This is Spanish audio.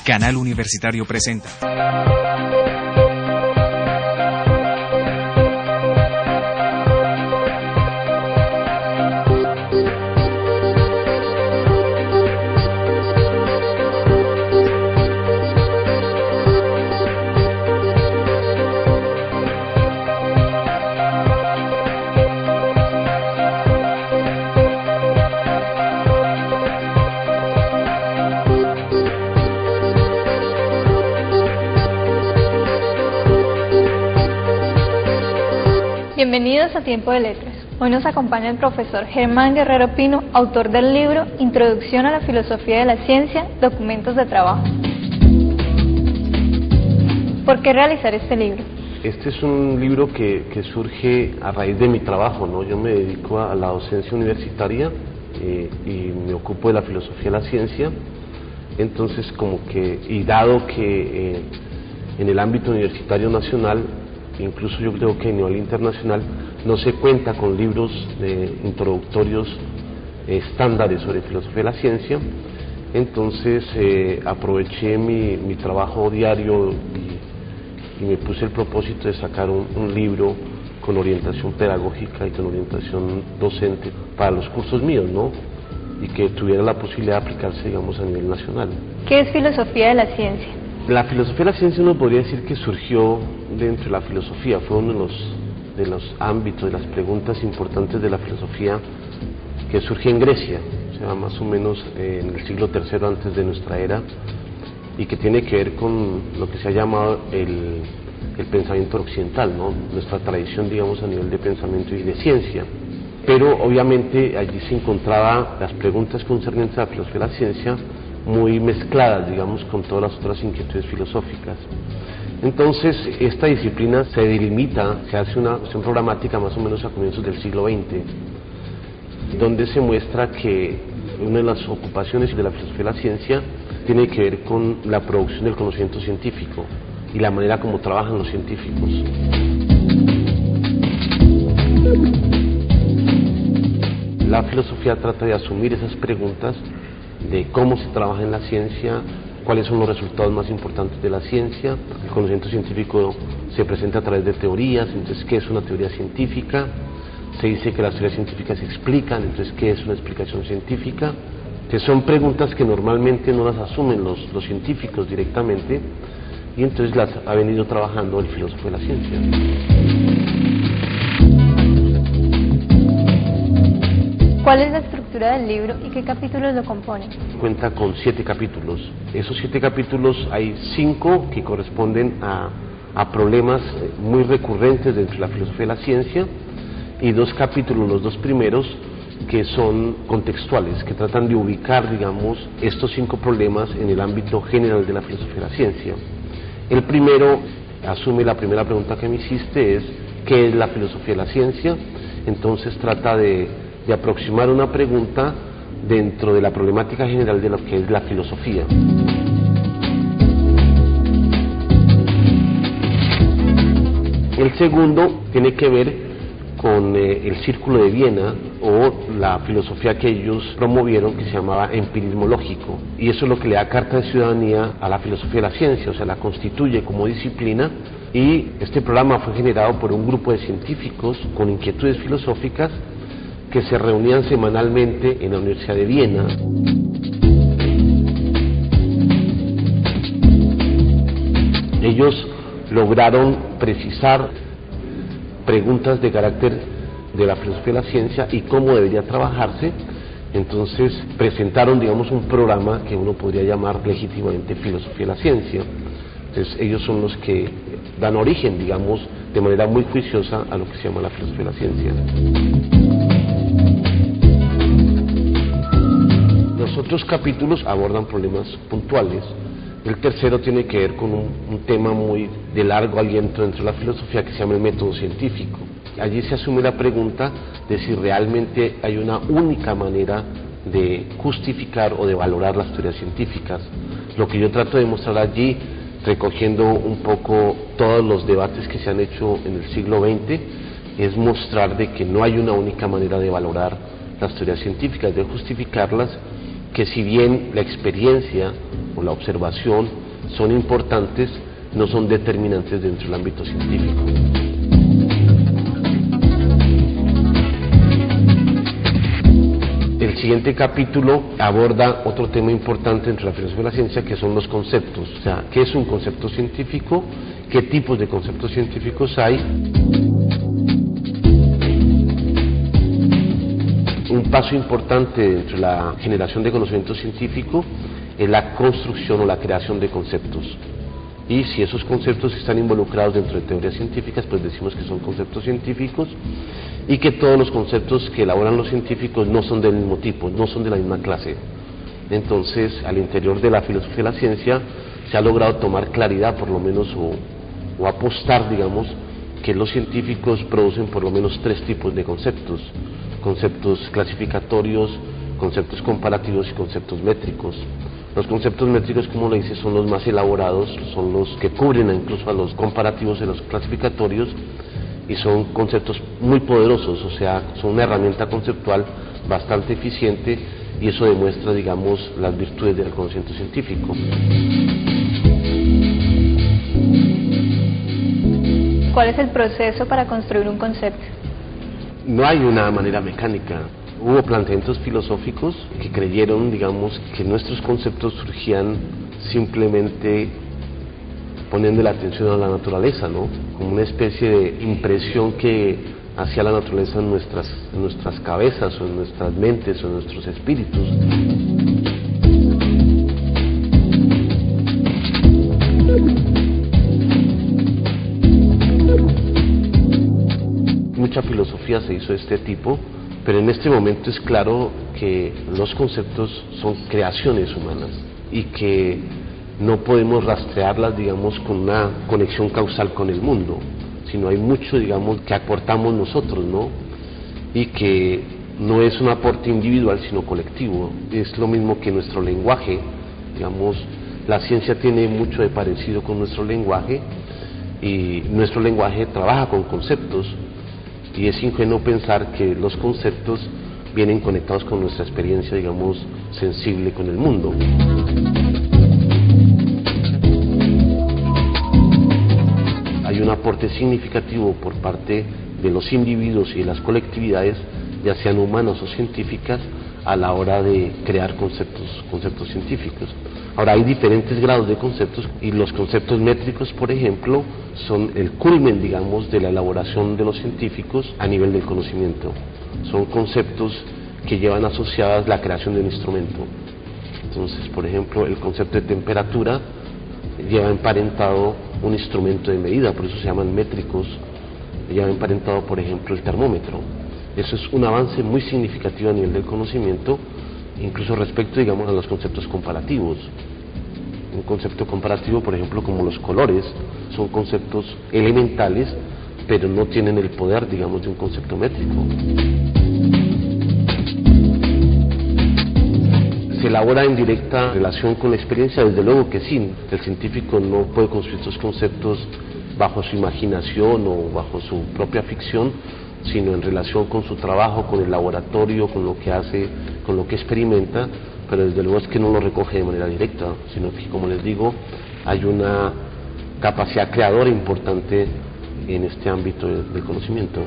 Canal Universitario presenta. Bienvenidos a Tiempo de Letras. Hoy nos acompaña el profesor Germán Guerrero Pino, autor del libro Introducción a la Filosofía de la Ciencia, Documentos de Trabajo. ¿Por qué realizar este libro? Este es un libro que surge a raíz de mi trabajo, ¿no? Yo me dedico a la docencia universitaria y me ocupo de la filosofía de la ciencia. Entonces, dado que en el ámbito universitario nacional, incluso yo creo que a nivel internacional, no se cuenta con libros introductorios estándares sobre filosofía de la ciencia. Entonces aproveché mi trabajo diario y me puse el propósito de sacar un libro con orientación pedagógica y con orientación docente para los cursos míos, ¿no? Y que tuviera la posibilidad de aplicarse, digamos, a nivel nacional. ¿Qué es filosofía de la ciencia? La filosofía de la ciencia uno podría decir que surgió dentro de la filosofía, fue uno de los ámbitos, de las preguntas importantes de la filosofía que surgió en Grecia, o sea, más o menos en el siglo III antes de nuestra era, y que tiene que ver con lo que se ha llamado el pensamiento occidental, ¿no? Nuestra tradición, digamos, a nivel de pensamiento y de ciencia. Pero obviamente allí se encontraban las preguntas concernientes a la filosofía de la ciencia muy mezcladas, digamos, con todas las otras inquietudes filosóficas. Entonces, esta disciplina se delimita, se hace una cuestión programática más o menos a comienzos del siglo XX, donde se muestra que una de las ocupaciones de la filosofía de la ciencia tiene que ver con la producción del conocimiento científico y la manera como trabajan los científicos. La filosofía trata de asumir esas preguntas de cómo se trabaja en la ciencia, cuáles son los resultados más importantes de la ciencia. El conocimiento científico se presenta a través de teorías, entonces, ¿qué es una teoría científica? Se dice que las teorías científicas se explican, entonces, ¿qué es una explicación científica? Que son preguntas que normalmente no las asumen los científicos directamente, y entonces las ha venido trabajando el filósofo de la ciencia. ¿Cuál es la estructura del libro y qué capítulos lo componen? Cuenta con 7 capítulos. Esos 7 capítulos hay 5 que corresponden a problemas muy recurrentes dentro de la filosofía de la ciencia, y 2 capítulos, los 2 primeros, que son contextuales, que tratan de ubicar, digamos, estos 5 problemas en el ámbito general de la filosofía de la ciencia. El primero asume la primera pregunta que me hiciste, es ¿qué es la filosofía de la ciencia? Entonces trata de aproximar una pregunta dentro de la problemática general de lo que es la filosofía. El segundo tiene que ver con el Círculo de Viena, o la filosofía que ellos promovieron, que se llamaba empirismo lógico, y eso es lo que le da carta de ciudadanía a la filosofía de la ciencia, o sea, la constituye como disciplina. Y este programa fue generado por un grupo de científicos con inquietudes filosóficas que se reunían semanalmente en la Universidad de Viena. Ellos lograron precisar preguntas de carácter de la filosofía de la ciencia y cómo debería trabajarse. Entonces presentaron, digamos, un programa que uno podría llamar legítimamente filosofía de la ciencia. Entonces ellos son los que dan origen, digamos, de manera muy juiciosa a lo que se llama la filosofía de la ciencia. Los otros capítulos abordan problemas puntuales. El tercero tiene que ver con un tema muy de largo aliento dentro de la filosofía, que se llama el método científico. Allí se asume la pregunta de si realmente hay una única manera de justificar o de valorar las teorías científicas. Lo que yo trato de mostrar allí, recogiendo un poco todos los debates que se han hecho en el siglo XX, es mostrar de que no hay una única manera de valorar las teorías científicas, de justificarlas, que si bien la experiencia o la observación son importantes, no son determinantes dentro del ámbito científico. El siguiente capítulo aborda otro tema importante dentro de la filosofía de la ciencia, que son los conceptos. O sea, ¿qué es un concepto científico? ¿Qué tipos de conceptos científicos hay? Un paso importante dentro de la generación de conocimiento científico es la construcción o la creación de conceptos. Y si esos conceptos están involucrados dentro de teorías científicas, pues decimos que son conceptos científicos, y que todos los conceptos que elaboran los científicos no son del mismo tipo, no son de la misma clase. Entonces, al interior de la filosofía de la ciencia se ha logrado tomar claridad, por lo menos, o apostar, digamos, que los científicos producen por lo menos 3 tipos de conceptos: conceptos clasificatorios, conceptos comparativos y conceptos métricos. Los conceptos métricos, como lo dice, son los más elaborados, son los que cubren incluso a los comparativos y los clasificatorios, y son conceptos muy poderosos, o sea, son una herramienta conceptual bastante eficiente, y eso demuestra, digamos, las virtudes del conocimiento científico. ¿Cuál es el proceso para construir un concepto? No hay una manera mecánica. Hubo planteamientos filosóficos que creyeron, digamos, que nuestros conceptos surgían simplemente poniendo la atención a la naturaleza, ¿no? Como una especie de impresión que hacía la naturaleza en nuestras cabezas, o en nuestras mentes, o en nuestros espíritus. Mucha filosofía se hizo de este tipo, pero en este momento es claro que los conceptos son creaciones humanas y que no podemos rastrearlas, digamos, con una conexión causal con el mundo, sino hay mucho, digamos, que aportamos nosotros, ¿no? Y que no es un aporte individual, sino colectivo. Es lo mismo que nuestro lenguaje, digamos, la ciencia tiene mucho de parecido con nuestro lenguaje, y nuestro lenguaje trabaja con conceptos, y es ingenuo pensar que los conceptos vienen conectados con nuestra experiencia, digamos, sensible con el mundo. Hay un aporte significativo por parte de los individuos y de las colectividades, ya sean humanas o científicas, a la hora de crear conceptos científicos. Ahora, hay diferentes grados de conceptos, y los conceptos métricos, por ejemplo, son el culmen, digamos, de la elaboración de los científicos a nivel del conocimiento. Son conceptos que llevan asociadas la creación de un instrumento. Entonces, por ejemplo, el concepto de temperatura lleva emparentado un instrumento de medida, por eso se llaman métricos. Lleva emparentado, por ejemplo, el termómetro. Eso es un avance muy significativo a nivel del conocimiento, incluso respecto, digamos, a los conceptos comparativos. Un concepto comparativo, por ejemplo, como los colores, son conceptos elementales, pero no tienen el poder, digamos, de un concepto métrico. ¿Se elabora en directa relación con la experiencia? Desde luego que sí. El científico no puede construir estos conceptos bajo su imaginación o bajo su propia ficción, sino en relación con su trabajo, con el laboratorio, con lo que hace, con lo que experimenta, pero desde luego es que no lo recoge de manera directa, sino que, como les digo, hay una capacidad creadora importante en este ámbito del conocimiento.